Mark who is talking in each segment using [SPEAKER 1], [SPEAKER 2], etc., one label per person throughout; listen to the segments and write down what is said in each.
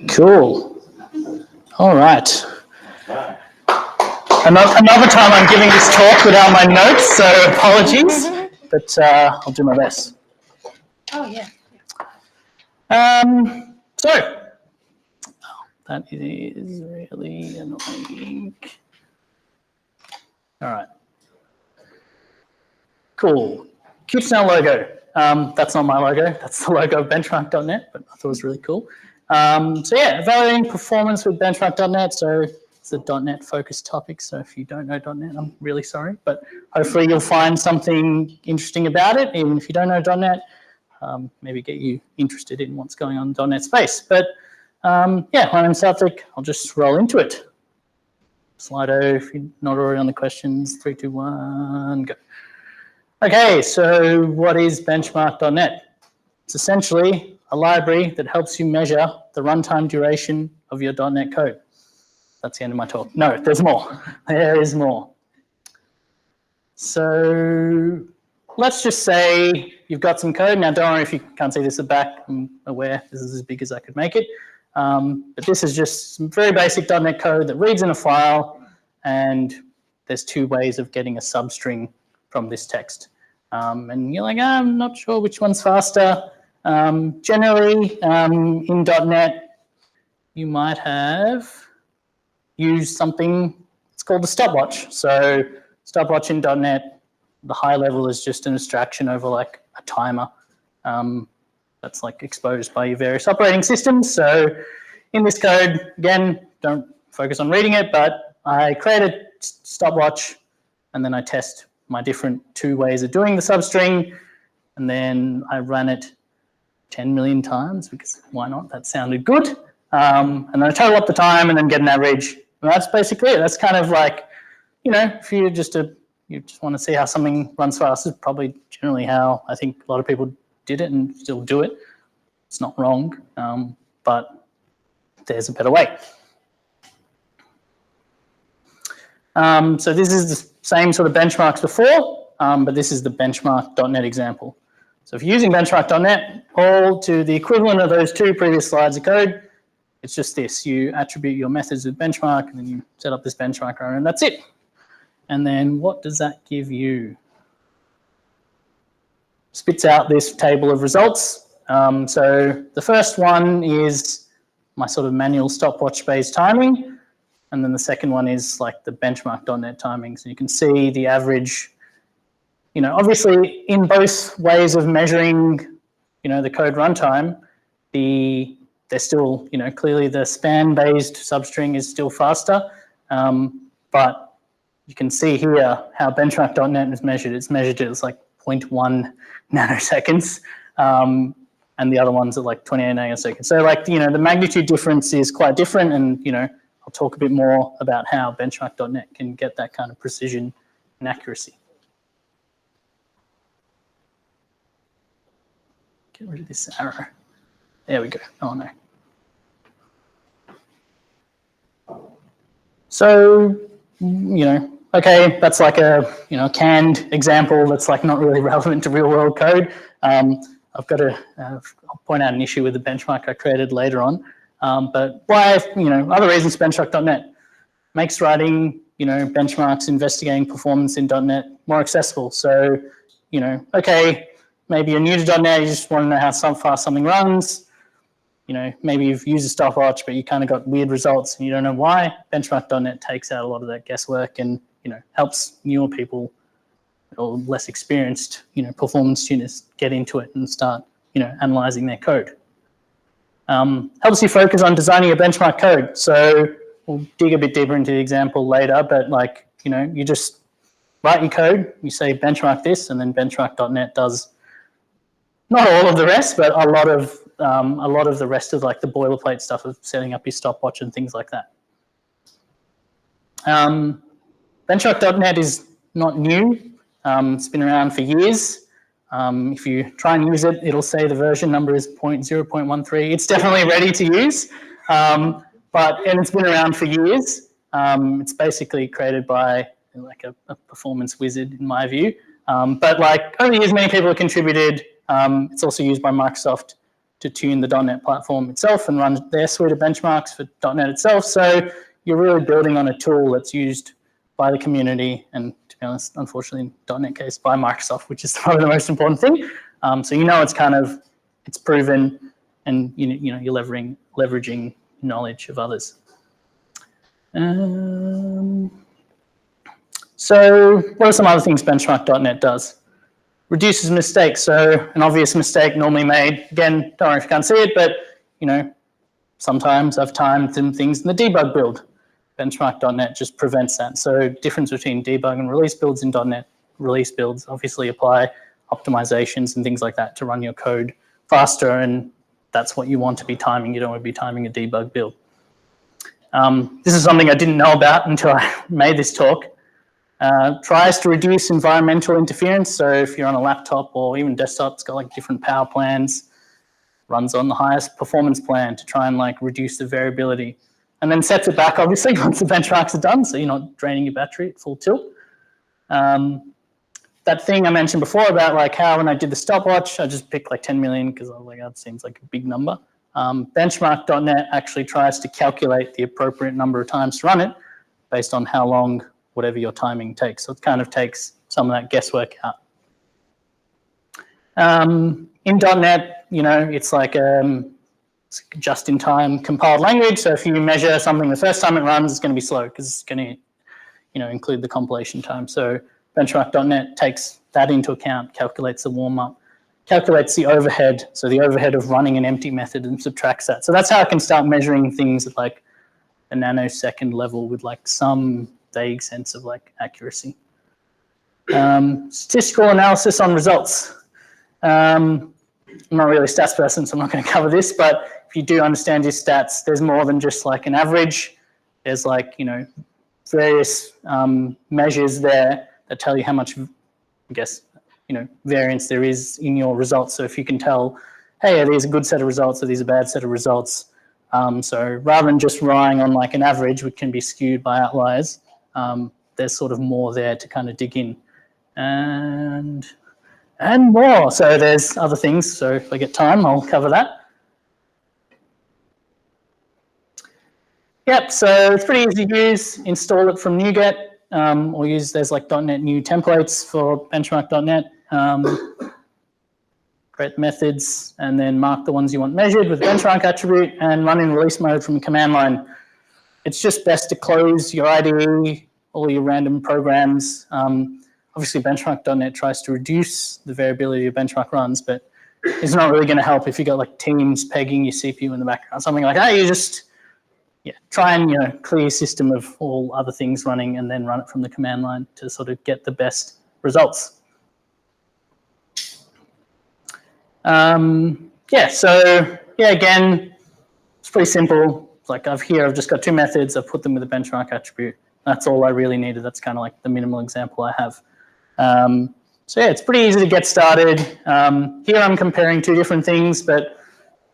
[SPEAKER 1] Cool. All right. Another time I'm giving this talk without my notes, so apologies, but I'll do my best.
[SPEAKER 2] Oh, yeah.
[SPEAKER 1] So, that is really annoying. All right. Cool. CubeSnell logo. That's not my logo. That's the logo of BenchmarkDotNet, but I thought it was really cool. So yeah, evaluating performance with BenchmarkDotNet. So it's a .NET focused topic. So if you don't know .NET, I'm really sorry, but hopefully you'll find something interesting about it. Even if you don't know .NET, maybe get you interested in what's going on in .NET space. But yeah, my name's Sathvik. I'll just roll into it. Slido, if you're not already on the questions, 3, 2, 1, go. Okay, so what is BenchmarkDotNet? It's essentially a library that helps you measure the runtime duration of your .NET code. That's the end of my talk. No, there's more. There is more. So let's just say you've got some code. Now, don't worry if you can't see this at the back. I'm aware this is as big as I could make it. But this is just some very basic .NET code that reads in a file, and there's 2 ways of getting a substring from this text. And you're like, I'm not sure which one's faster. Generally, in .NET, you might have used something, it's called the stopwatch. So stopwatch in .NET, the high level is just an abstraction over like a timer that's like exposed by your various operating systems. So in this code, again, don't focus on reading it, but I create a stopwatch and then I test my different 2 ways of doing the substring, and then I ran it 10 million times because why not? That sounded good. And then I total up the time and then get an average. And that's basically it. That's kind of like, you know, if you just want to see how something runs fast, is probably generally how I think a lot of people did it and still do it. It's not wrong, but there's a better way. So this is the same sort of benchmarks before, but this is the BenchmarkDotNet example. So if you're using BenchmarkDotNet, all to the equivalent of those 2 previous slides of code, it's just this. You attribute your methods with benchmark, and then you set up this benchmark runner, and that's it. And then what does that give you? Spits out this table of results. So the first one is my sort of manual stopwatch-based timing. And then the second one is like the BenchmarkDotNet timing. So you can see the average, you know, obviously in both ways of measuring, you know, the code runtime, they're still, you know, clearly the span-based substring is still faster. But you can see here how BenchmarkDotNet is measured. It's measured as like 0.1 nanoseconds. And the other one's at like 28 nanoseconds. So like, you know, the magnitude difference is quite different, and, you know, I'll talk a bit more about how BenchmarkDotNet can get that kind of precision and accuracy. Get rid of this arrow. There we go. Oh no. So, you know, okay, that's like a, you know, canned example that's like not really relevant to real world code. I've got to I'll point out an issue with the benchmark I created later on. But why, you know, other reasons BenchmarkDotNet makes writing, you know, benchmarks, investigating performance in .NET more accessible. So, you know, okay, maybe you're new to .NET, you just want to know how fast something runs. You know, maybe you've used a stopwatch, but you kind of got weird results and you don't know why. BenchmarkDotNet takes out a lot of that guesswork and, you know, helps newer people or less experienced, you know, performance students get into it and start, you know, analyzing their code. Helps you focus on designing your benchmark code. So we'll dig a bit deeper into the example later, but like, you know, you just write your code, you say benchmark this, and then BenchmarkDotNet does not all of the rest, but a lot of the rest of like the boilerplate stuff of setting up your stopwatch and things like that. BenchmarkDotNet is not new. It's been around for years. If you try and use it, it'll say the version number is 0.0.13. It's definitely ready to use, and it's been around for years. It's basically created by like a performance wizard, in my view. But like over the years, many people have contributed. It's also used by Microsoft. to tune the .NET platform itself and run their suite of benchmarks for .NET itself. So you're really building on a tool that's used by the community and, to be honest, unfortunately, in .NET case, by Microsoft, which is probably the most important thing. So it's proven, and you're leveraging knowledge of others. So what are some other things BenchmarkDotNet does? Reduces mistakes. So an obvious mistake normally made, again, don't worry if you can't see it, but sometimes I've timed some things in the debug build. BenchmarkDotNet just prevents that. So difference between debug and release builds in .NET, release builds obviously apply optimizations and things like that to run your code faster, and that's what you want to be timing. You don't want to be timing a debug build. This is something I didn't know about until I made this talk. Tries to reduce environmental interference. So if you're on a laptop or even desktop, it's got like different power plans, runs on the highest performance plan to try and like reduce the variability, and then sets it back obviously once the benchmarks are done, so you're not draining your battery at full tilt. That thing I mentioned before about like how when I did the stopwatch, I just picked like 10 million because I was like, that seems like a big number. BenchmarkDotNet actually tries to calculate the appropriate number of times to run it based on how long whatever your timing takes. So it kind of takes some of that guesswork out. In .NET, it's like just-in-time compiled language. So if you measure something the first time it runs, it's going to be slow because it's going to, include the compilation time. So BenchmarkDotNet takes that into account, calculates the warm-up, calculates the overhead, so the overhead of running an empty method, and subtracts that. So that's how I can start measuring things at like a nanosecond level with like some vague sense of like accuracy. Statistical analysis on results. I'm not really a stats person, so I'm not going to cover this, but if you do understand your stats, there's more than just like an average. There's like, various measures there that tell you how much, I guess, variance there is in your results. So if you can tell, hey, are these a good set of results, or these a bad set of results? So rather than just relying on like an average, which can be skewed by outliers, there's sort of more there to kind of dig in. And more. So there's other things. So if I get time, I'll cover that. Yep, so it's pretty easy to use. Install it from NuGet, or there's like .NET new templates for BenchmarkDotNet. Create methods and then mark the ones you want measured with the benchmark attribute and run in release mode from command line. It's just best to close your IDE, all your random programs. Obviously, BenchmarkDotNet tries to reduce the variability of benchmark runs, but it's not really going to help if you got like Teams pegging your CPU in the background, something like that. You just try and clear your system of all other things running and then run it from the command line to sort of get the best results. Again, it's pretty simple. It's like I've just got two methods. I've put them with a benchmark attribute. That's all I really needed. That's kind of like the minimal example I have. It's pretty easy to get started. Here I'm comparing two different things, but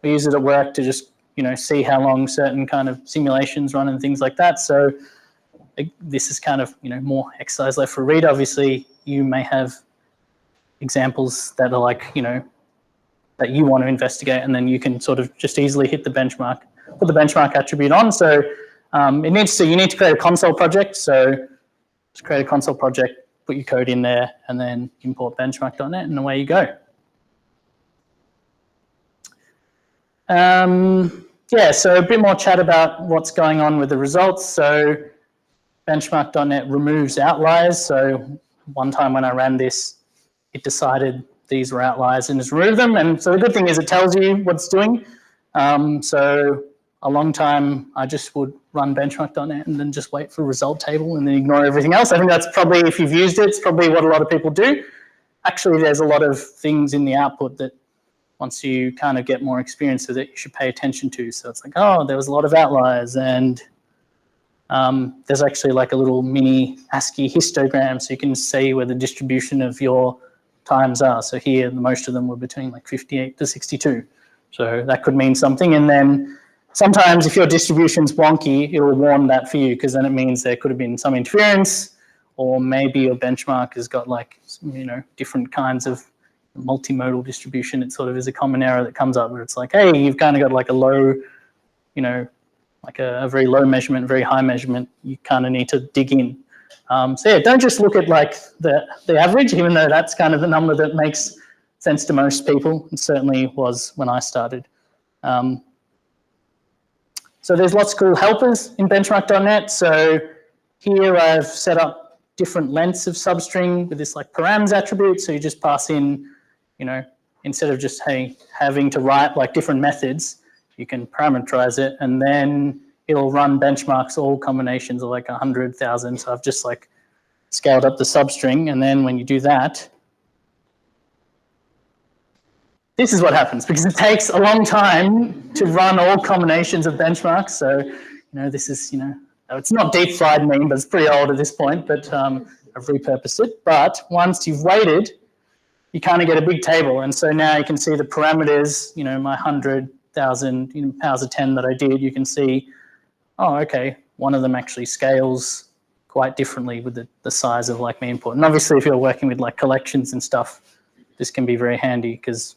[SPEAKER 1] we use it at work to just see how long certain kind of simulations run and things like that. So this is kind of more exercise left for read. Obviously, you may have examples that are like that you want to investigate, and then you can sort of just easily hit the benchmark, put the benchmark attribute on. So you need to create a console project. So just create a console project, put your code in there, and then import benchmark.net, and away you go. So a bit more chat about what's going on with the results. So benchmark.net removes outliers. So one time when I ran this, it decided these were outliers and just removed them. And so the good thing is it tells you what it's doing. So a long time I just would run benchmark.net and then just wait for a result table and then ignore everything else. I think that's probably, if you've used it, it's probably what a lot of people do. Actually, there's a lot of things in the output that once you kind of get more experience with it, you should pay attention to. So it's like, oh, there was a lot of outliers, and there's actually like a little mini ASCII histogram, so you can see where the distribution of your times are. So here, most of them were between like 58 to 62. So that could mean something. And then sometimes if your distribution's wonky, it will warn that for you, because then it means there could have been some interference, or maybe your benchmark has got like, different kinds of multimodal distribution, it sort of is a common error that comes up where it's like, hey, you've kind of got like a low, you know, like a very low measurement, very high measurement. You kind of need to dig in. So yeah, don't just look at like the average, even though that's kind of the number that makes sense to most people. It certainly was when I started. So there's lots of cool helpers in BenchmarkDotNet. So here I've set up different lengths of substring with this like params attribute. So you just pass in, you know, instead of just having to write like different methods, you can parameterize it, and then it'll run benchmarks, all combinations of like 100,000. So I've just like scaled up the substring, and then when you do that, this is what happens, because it takes a long time to run all combinations of benchmarks. So, you know, this is, you know, it's not deep fried meme, but it's pretty old at this point, but I've repurposed it. But once you've waited, you kind of get a big table. And so now you can see the parameters, you know, my 100,000 powers of 10 that I did, you can see, oh, okay, one of them actually scales quite differently with the size of like my input. And obviously if you're working with like collections and stuff, this can be very handy because,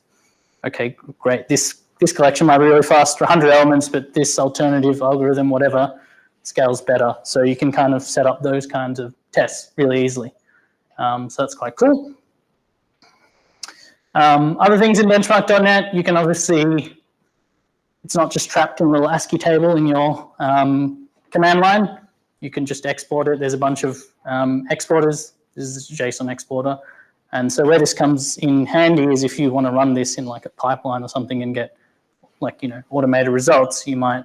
[SPEAKER 1] okay, great, this collection might be really fast for 100 elements, but this alternative algorithm, whatever, scales better. So you can kind of set up those kinds of tests really easily. So that's quite cool. Other things in BenchmarkDotNet, you can obviously, it's not just trapped in a little ASCII table in your command line. You can just export it. There's a bunch of exporters. This is a JSON exporter. And so where this comes in handy is if you want to run this in like a pipeline or something and get like, you know, automated results, you might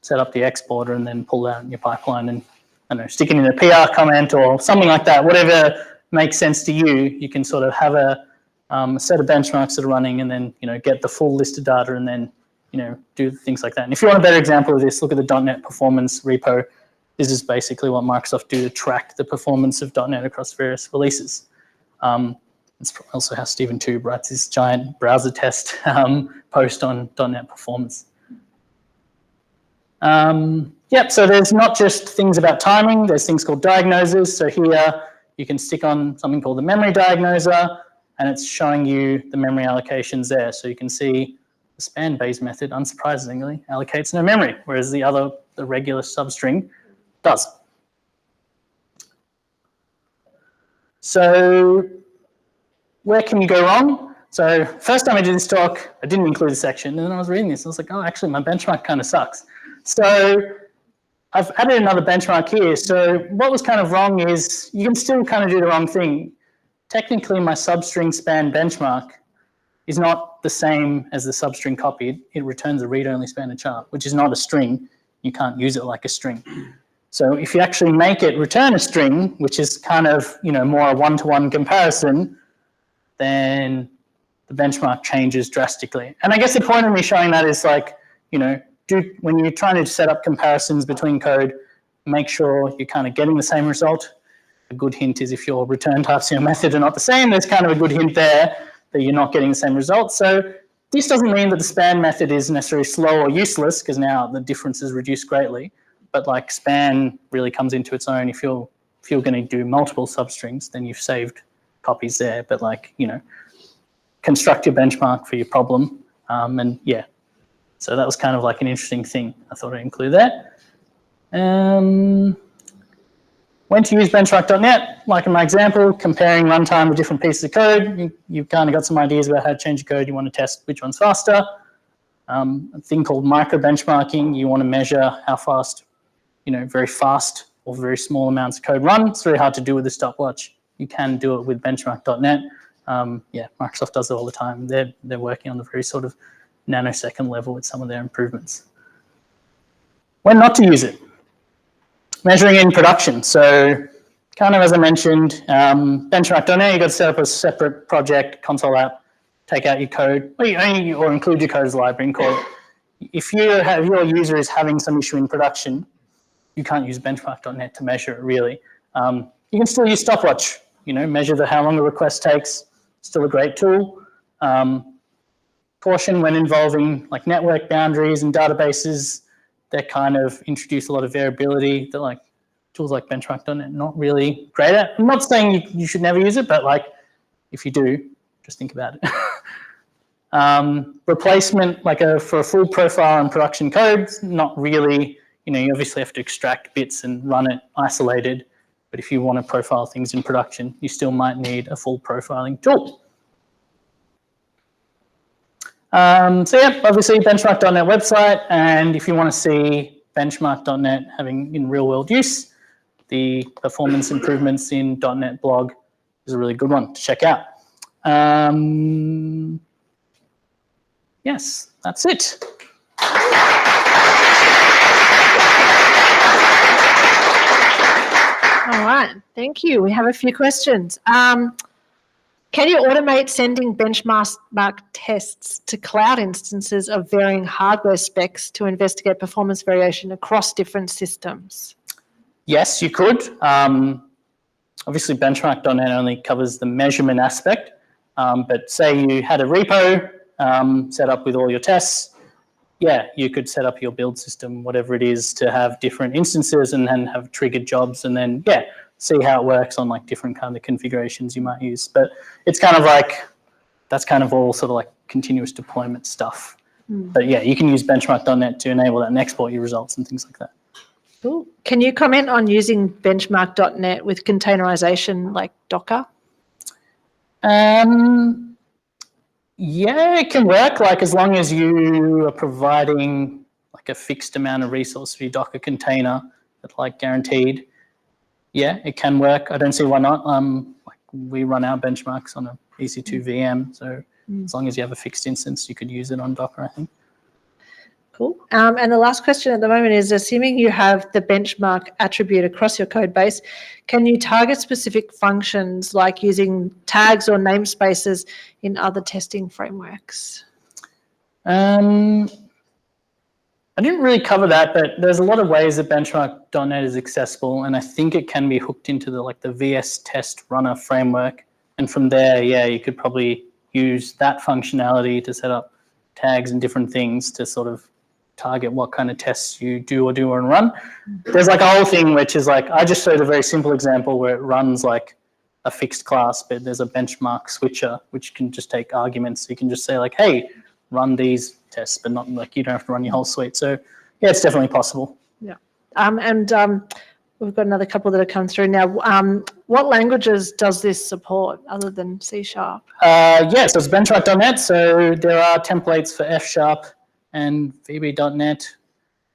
[SPEAKER 1] set up the exporter and then pull out in your pipeline and, I don't know, stick it in a PR comment or something like that. Whatever makes sense to you, you can sort of have a set of benchmarks that are running and then, you know, get the full list of data and then, you know, do things like that. And if you want a better example of this, look at the .NET performance repo. This is basically what Microsoft do to track the performance of .NET across various releases. It's also how Stephen Tube writes his giant browser test post on .NET performance. Yep, so there's not just things about timing, there's things called diagnosers. So here you can stick on something called the memory diagnoser, and it's showing you the memory allocations there. So you can see the span base method, unsurprisingly, allocates no memory, whereas the regular substring does. So where can you go wrong? So first time I did this talk, I didn't include a section, and then I was reading this, and I was like, oh, actually my benchmark kind of sucks. So I've added another benchmark here. So what was kind of wrong is you can still kind of do the wrong thing. Technically my substring span benchmark is not the same as the substring copy. It returns a read-only span of chart, which is not a string. You can't use it like a string. So if you actually make it return a string, which is kind of, you know, more a one-to-one comparison, then the benchmark changes drastically. And I guess the point of me showing that is like, you know, when you're trying to set up comparisons between code, make sure you're kind of getting the same result. A good hint is if your return types in your method are not the same, there's kind of a good hint there that you're not getting the same result. So this doesn't mean that the span method is necessarily slow or useless, because now the difference is reduced greatly. But like span really comes into its own. If you're going to do multiple substrings, then you've saved copies there. But like, you know, construct your benchmark for your problem. And yeah, so that was kind of like an interesting thing. I thought I'd include that. When to use BenchmarkDotNet, like in my example, comparing runtime with different pieces of code, you've kind of got some ideas about how to change your code. You want to test which one's faster. A thing called micro benchmarking. You want to measure how fast, you know, very fast or very small amounts of code run. It's very hard to do with a stopwatch. You can do it with BenchmarkDotNet. Yeah, Microsoft does it all the time. They're working on the very sort of nanosecond level with some of their improvements. When not to use it. Measuring in production. So kind of as I mentioned, BenchmarkDotNet, you've got to set up a separate project, console app, take out your code, or include your code as a library and call it. If your user is having some issue in production, you can't use BenchmarkDotNet to measure it really. You can still use stopwatch, you know, measure how long a request takes, still a great tool. Caution when involving like network boundaries and databases, that kind of introduce a lot of variability that like tools like BenchmarkDotNet not really great at. I'm not saying you should never use it, but like if you do, just think about it. Replacement, for a full profile in production code, not really. You obviously have to extract bits and run it isolated. But if you want to profile things in production, you still might need a full profiling tool. So yeah, obviously BenchmarkDotNet website, and if you want to see BenchmarkDotNet having in real world use, the performance improvements in .NET blog is a really good one to check out. Yes, that's it.
[SPEAKER 2] All right, thank you. We have a few questions. Can you automate sending benchmark tests to cloud instances of varying hardware specs to investigate performance variation across different systems?
[SPEAKER 1] Yes, you could. Obviously, BenchmarkDotNet only covers the measurement aspect, but say you had a repo set up with all your tests, yeah, you could set up your build system, whatever it is, to have different instances and then have triggered jobs and then, yeah, see how it works on different kind of configurations you might use. But it's kind of that's kind of all sort of continuous deployment stuff. But yeah, you can use BenchmarkDotNet to enable that and export your results and things like that.
[SPEAKER 2] Cool. Can you comment on using BenchmarkDotNet with containerization like Docker?
[SPEAKER 1] Yeah, it can work, as long as you are providing a fixed amount of resource for your Docker container that's guaranteed. Yeah, it can work. I don't see why not. We run our benchmarks on a EC2 VM, so as long as you have a fixed instance, you could use it on Docker, I think.
[SPEAKER 2] Cool. And the last question at the moment is, assuming you have the benchmark attribute across your code base, can you target specific functions like using tags or namespaces in other testing frameworks?
[SPEAKER 1] I didn't really cover that, but there's a lot of ways that BenchmarkDotNet is accessible, and I think it can be hooked into the VS Test Runner framework. And from there, yeah, you could probably use that functionality to set up tags and different things to sort of target what kind of tests you do or run. There's a whole thing which is I just showed a very simple example where it runs a fixed class, but there's a benchmark switcher which can just take arguments. So you can just say hey, run these tests, but not you don't have to run your whole suite. So yeah, it's definitely possible.
[SPEAKER 2] Yeah. We've got another couple that have come through now. What languages does this support other than C#?
[SPEAKER 1] Yeah, so it's BenchmarkDotNet. So there are templates for F# and VB.NET.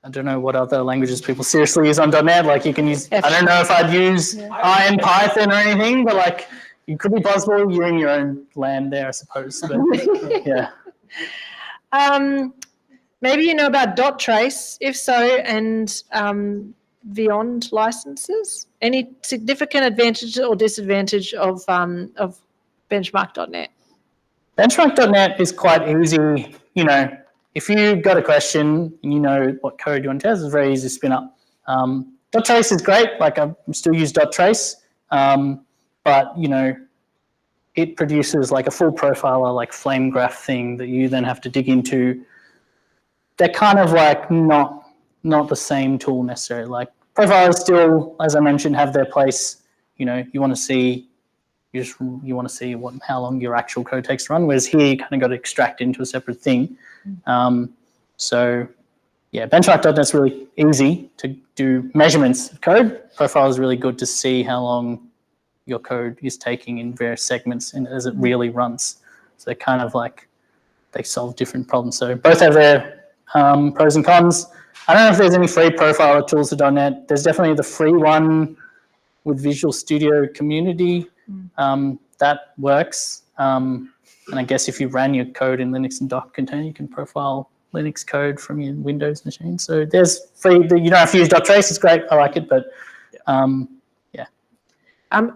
[SPEAKER 1] I don't know what other languages people seriously use on .NET. You can use, I don't know if I'd use Iron Python or anything, but you could be possible. You're in your own land there, I suppose. But yeah.
[SPEAKER 2] Maybe you know about .trace, if so, and beyond licenses. Any significant advantage or disadvantage of BenchmarkDotNet?
[SPEAKER 1] BenchmarkDotNet is quite easy. If you've got a question and you know what code you want to test, it's very easy to spin up. .trace is great. I still use .trace, but it produces a full profiler flame graph thing that you then have to dig into. They're kind of not the same tool necessarily. Profilers still, as I mentioned, have their place. You want to see how long your actual code takes to run, whereas here you kind of got to extract into a separate thing. So yeah, BenchmarkDotNet is really easy to do measurements of code. Profile is really good to see how long your code is taking in various segments and as it really runs. So they're kind of they solve different problems. So both have their pros and cons. I don't know if there's any free profiler tools for .NET. There's definitely the free one with Visual Studio Community. That works. And I guess if you ran your code in Linux and Docker container, you can profile Linux code from your Windows machine. So there's free, you don't have to use .trace, it's great, I like it, but yeah.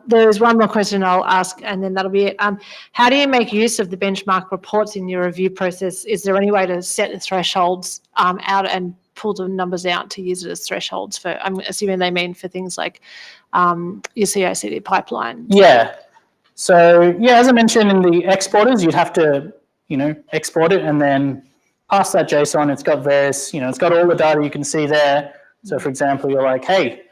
[SPEAKER 2] There's one more question I'll ask and then that'll be it. How do you make use of the benchmark reports in your review process? Is there any way to set the thresholds out and pull the numbers out to use it as thresholds for, I'm assuming they mean for things like your CI/CD pipeline?
[SPEAKER 1] Yeah. So yeah, as I mentioned in the exporters, you'd have to, export it and then pass that JSON. It's got various, it's got all the data you can see there. So for example, you're like, hey,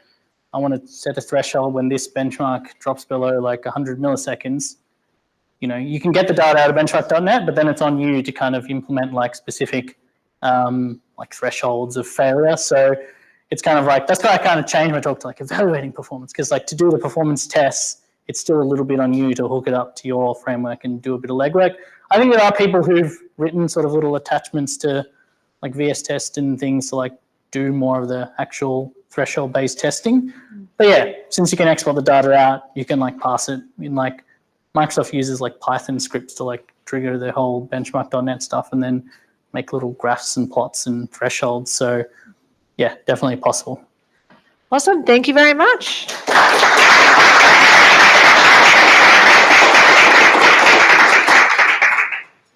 [SPEAKER 1] I want to set a threshold when this benchmark drops below 100 milliseconds. you can get the data out of BenchmarkDotNet, but then it's on you to kind of implement like specific like thresholds of failure. So it's kind of like, that's why I kind of changed my talk to like evaluating performance, because like to do the performance tests, it's still a little bit on you to hook it up to your framework and do a bit of legwork. I think there are people who've written sort of little attachments to like VS Test and things to like do more of the actual threshold-based testing. But yeah, since you can export the data out, you can like pass it in like, Microsoft uses like Python scripts to like trigger the whole BenchmarkDotNet stuff and then make little graphs and plots and thresholds. So yeah, definitely possible.
[SPEAKER 2] Awesome. Thank you very much.